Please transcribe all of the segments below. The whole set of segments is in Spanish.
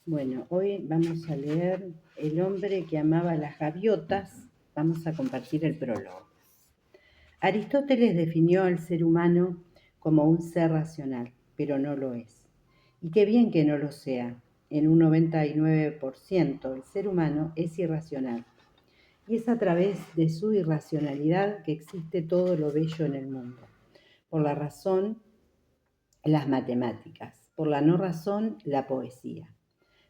Bueno, hoy vamos a leer El hombre que amaba las gaviotas. Vamos a compartir el prólogo. Aristóteles definió al ser humano como un ser racional, pero no lo es. Y qué bien que no lo sea. En un 99% el ser humano es irracional. Y es a través de su irracionalidad que existe todo lo bello en el mundo. Por la razón, las matemáticas. Por la no razón, la poesía.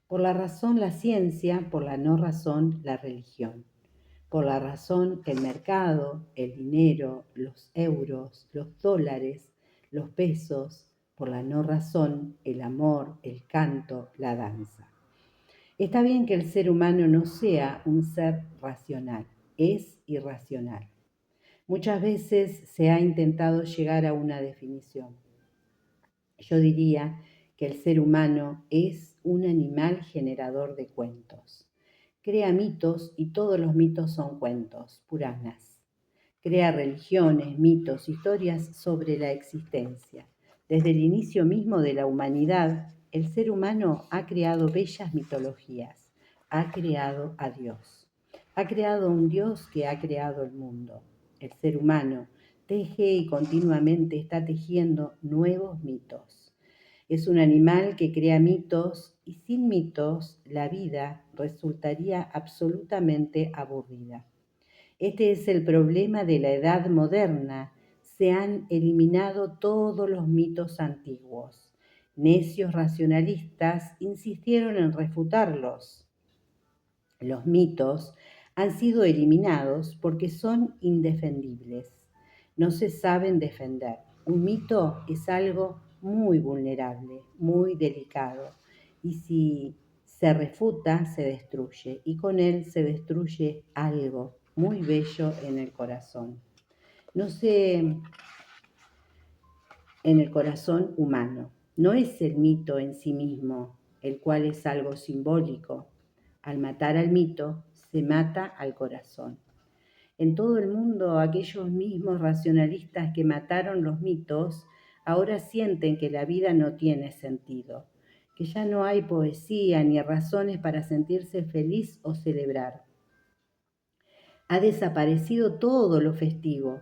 Por la razón la ciencia, por la no razón la religión. Por la razón el mercado, el dinero, los euros, los dólares, los pesos. Por la no razón el amor, el canto, la danza. Está bien que el ser humano no sea un ser racional, es irracional. Muchas veces se ha intentado llegar a una definición. Yo diría que el ser humano es un animal generador de cuentos. Crea mitos y todos los mitos son cuentos, Puranas. Crea religiones, mitos, historias sobre la existencia. Desde el inicio mismo de la humanidad, el ser humano ha creado bellas mitologías. Ha creado a Dios. Ha creado un Dios que ha creado el mundo. El ser humano teje y continuamente está tejiendo nuevos mitos. Es un animal que crea mitos y sin mitos la vida resultaría absolutamente aburrida. Este es el problema de la edad moderna. Se han eliminado todos los mitos antiguos. Necios racionalistas insistieron en refutarlos. Los mitos han sido eliminados porque son indefendibles. No se saben defender. Un mito es algo muy vulnerable, muy delicado. Y si se refuta, se destruye. Y con él se destruye algo muy bello en el corazón. No sé, en el corazón humano. No es el mito en sí mismo, el cual es algo simbólico. Al matar al mito, se mata al corazón. En todo el mundo, aquellos mismos racionalistas que mataron los mitos, ahora sienten que la vida no tiene sentido, que ya no hay poesía ni razones para sentirse feliz o celebrar. Ha desaparecido todo lo festivo.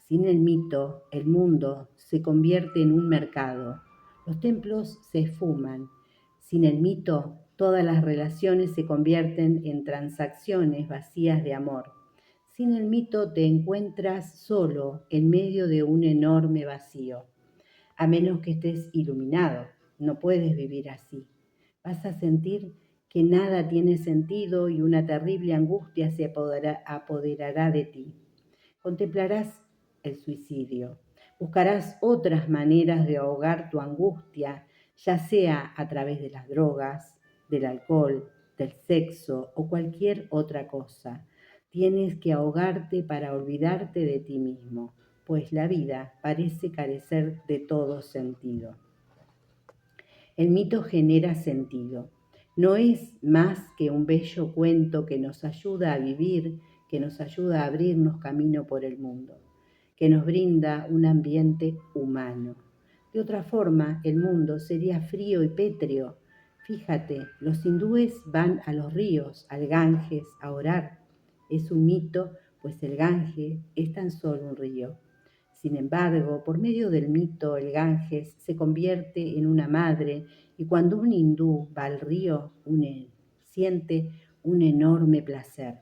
Sin el mito, el mundo se convierte en un mercado. Los templos se esfuman. Sin el mito, todas las relaciones se convierten en transacciones vacías de amor. Sin el mito te encuentras solo en medio de un enorme vacío. A menos que estés iluminado, no puedes vivir así. Vas a sentir que nada tiene sentido y una terrible angustia se apoderará de ti. Contemplarás el suicidio. Buscarás otras maneras de ahogar tu angustia, ya sea a través de las drogas, del alcohol, del sexo o cualquier otra cosa. Tienes que ahogarte para olvidarte de ti mismo, pues la vida parece carecer de todo sentido. El mito genera sentido. No es más que un bello cuento que nos ayuda a vivir, que nos ayuda a abrirnos camino por el mundo, que nos brinda un ambiente humano. De otra forma, el mundo sería frío y pétreo. Fíjate, los hindúes van a los ríos, al Ganges, a orar. Es un mito, pues el Ganges es tan solo un río. Sin embargo, por medio del mito, el Ganges se convierte en una madre y cuando un hindú va al río, siente un enorme placer.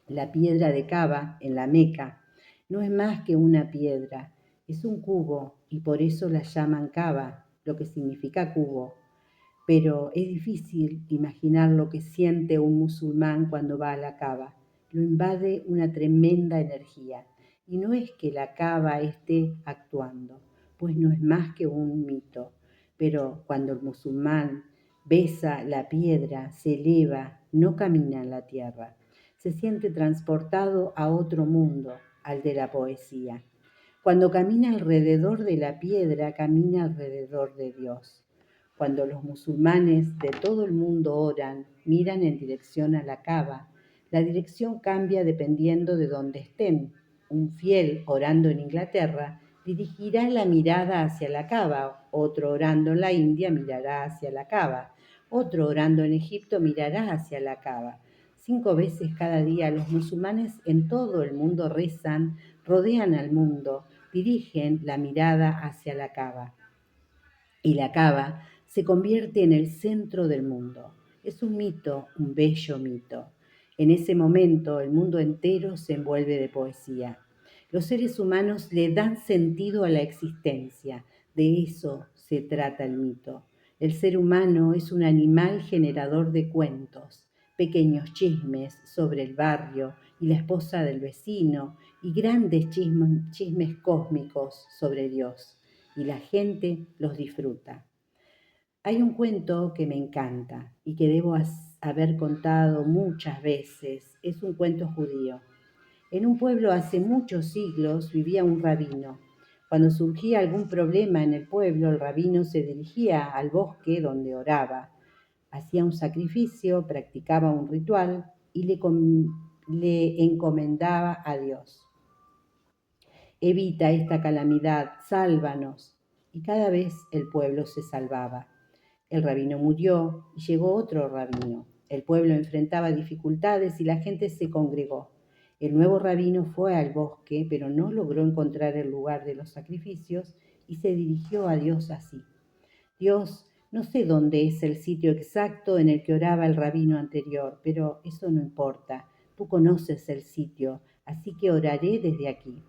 La piedra de Cava, en la Meca, no es más que una piedra, es un cubo y por eso la llaman Cava, lo que significa cubo. Pero es difícil imaginar lo que siente un musulmán cuando va a la Cava. Lo invade una tremenda energía. Y no es que la Cava esté actuando, pues no es más que un mito. Pero cuando el musulmán besa la piedra, se eleva, no camina en la tierra. Se siente transportado a otro mundo, al de la poesía. Cuando camina alrededor de la piedra, camina alrededor de Dios. Cuando los musulmanes de todo el mundo oran, miran en dirección a la Kaaba. La dirección cambia dependiendo de dónde estén. Un fiel orando en Inglaterra dirigirá la mirada hacia la Kaaba, otro orando en la India mirará hacia la Kaaba. Otro, orando en Egipto, mirará hacia la Kaaba. 5 veces cada día los musulmanes en todo el mundo rezan, rodean al mundo, dirigen la mirada hacia la Kaaba. Y la Kaaba se convierte en el centro del mundo. Es un mito, un bello mito. En ese momento el mundo entero se envuelve de poesía. Los seres humanos le dan sentido a la existencia. De eso se trata el mito. El ser humano es un animal generador de cuentos, pequeños chismes sobre el barrio y la esposa del vecino y grandes chismes cósmicos sobre Dios. Y la gente los disfruta. Hay un cuento que me encanta y que debo haber contado muchas veces. Es un cuento judío. En un pueblo hace muchos siglos vivía un rabino. Cuando surgía algún problema en el pueblo, el rabino se dirigía al bosque donde oraba, hacía un sacrificio, practicaba un ritual y le encomendaba a Dios. Evita esta calamidad, sálvanos. Y cada vez el pueblo se salvaba. El rabino murió y llegó otro rabino. El pueblo enfrentaba dificultades y la gente se congregó. El nuevo rabino fue al bosque, pero no logró encontrar el lugar de los sacrificios y se dirigió a Dios así. Dios, no sé dónde es el sitio exacto en el que oraba el rabino anterior, pero eso no importa. Tú conoces el sitio, así que oraré desde aquí.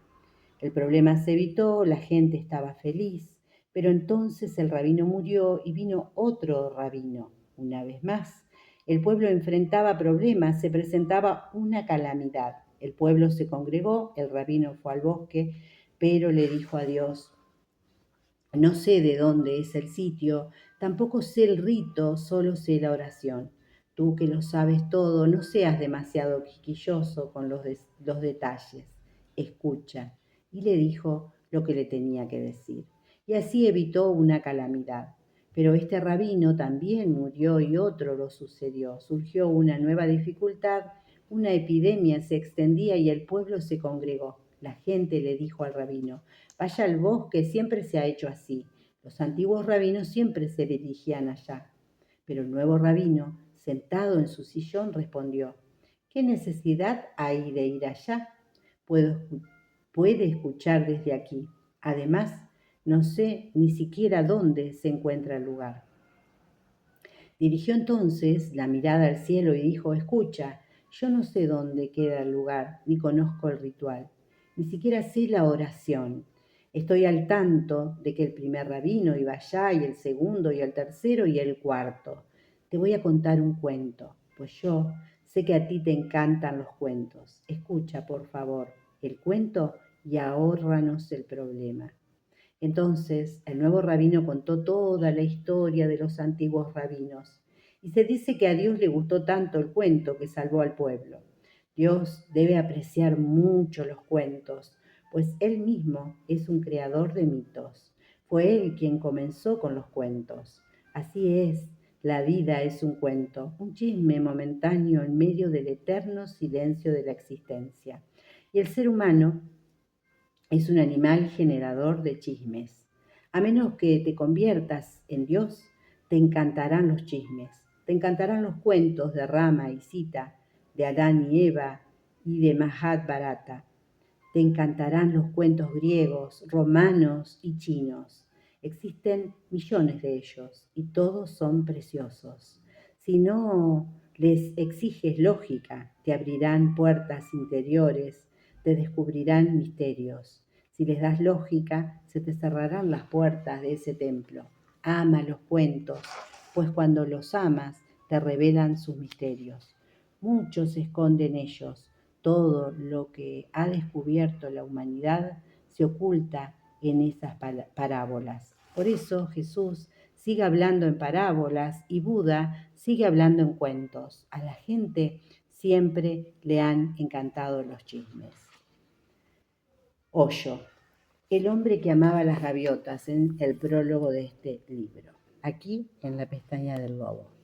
El problema se evitó, la gente estaba feliz, pero entonces el rabino murió y vino otro rabino. Una vez más, el pueblo enfrentaba problemas, se presentaba una calamidad. El pueblo se congregó, el rabino fue al bosque, pero le dijo a Dios: no sé de dónde es el sitio, tampoco sé el rito, solo sé la oración. Tú que lo sabes todo, no seas demasiado quisquilloso con los detalles. Escucha. Y le dijo lo que le tenía que decir. Y así evitó una calamidad. Pero este rabino también murió y otro lo sucedió. Surgió una nueva dificultad, una epidemia se extendía y el pueblo se congregó. La gente le dijo al rabino: vaya al bosque, siempre se ha hecho así. Los antiguos rabinos siempre se dirigían allá. Pero el nuevo rabino, sentado en su sillón, respondió: ¿qué necesidad hay de ir allá? Puede escuchar desde aquí. Además, no sé ni siquiera dónde se encuentra el lugar. Dirigió entonces la mirada al cielo y dijo: escucha, yo no sé dónde queda el lugar, ni conozco el ritual, ni siquiera sé la oración. Estoy al tanto de que el primer rabino iba allá, y el segundo, y el tercero, y el cuarto. Te voy a contar un cuento, pues yo sé que a ti te encantan los cuentos. Escucha, por favor, el cuento y ahórranos el problema. Entonces el nuevo rabino contó toda la historia de los antiguos rabinos, y se dice que a Dios le gustó tanto el cuento que salvó al pueblo. Dios debe apreciar mucho los cuentos, pues Él mismo es un creador de mitos. Fue Él quien comenzó con los cuentos. Así es, la vida es un cuento, un chisme momentáneo en medio del eterno silencio de la existencia. Y el ser humano es un animal generador de chismes. A menos que te conviertas en Dios, te encantarán los chismes, te encantarán los cuentos de Rama y Sita, de Adán y Eva y de Mahabharata. Te encantarán los cuentos griegos, romanos y chinos. Existen millones de ellos y todos son preciosos. Si no les exiges lógica, te abrirán puertas interiores, te descubrirán misterios. Si les das lógica, se te cerrarán las puertas de ese templo. Ama los cuentos, pues cuando los amas, te revelan sus misterios. Mucho se esconde en ellos. Todo lo que ha descubierto la humanidad se oculta en esas parábolas. Por eso Jesús sigue hablando en parábolas y Buda sigue hablando en cuentos. A la gente siempre le han encantado los chismes. Hoyo, el hombre que amaba las gaviotas, en el prólogo de este libro. Aquí en la pestaña del lobo.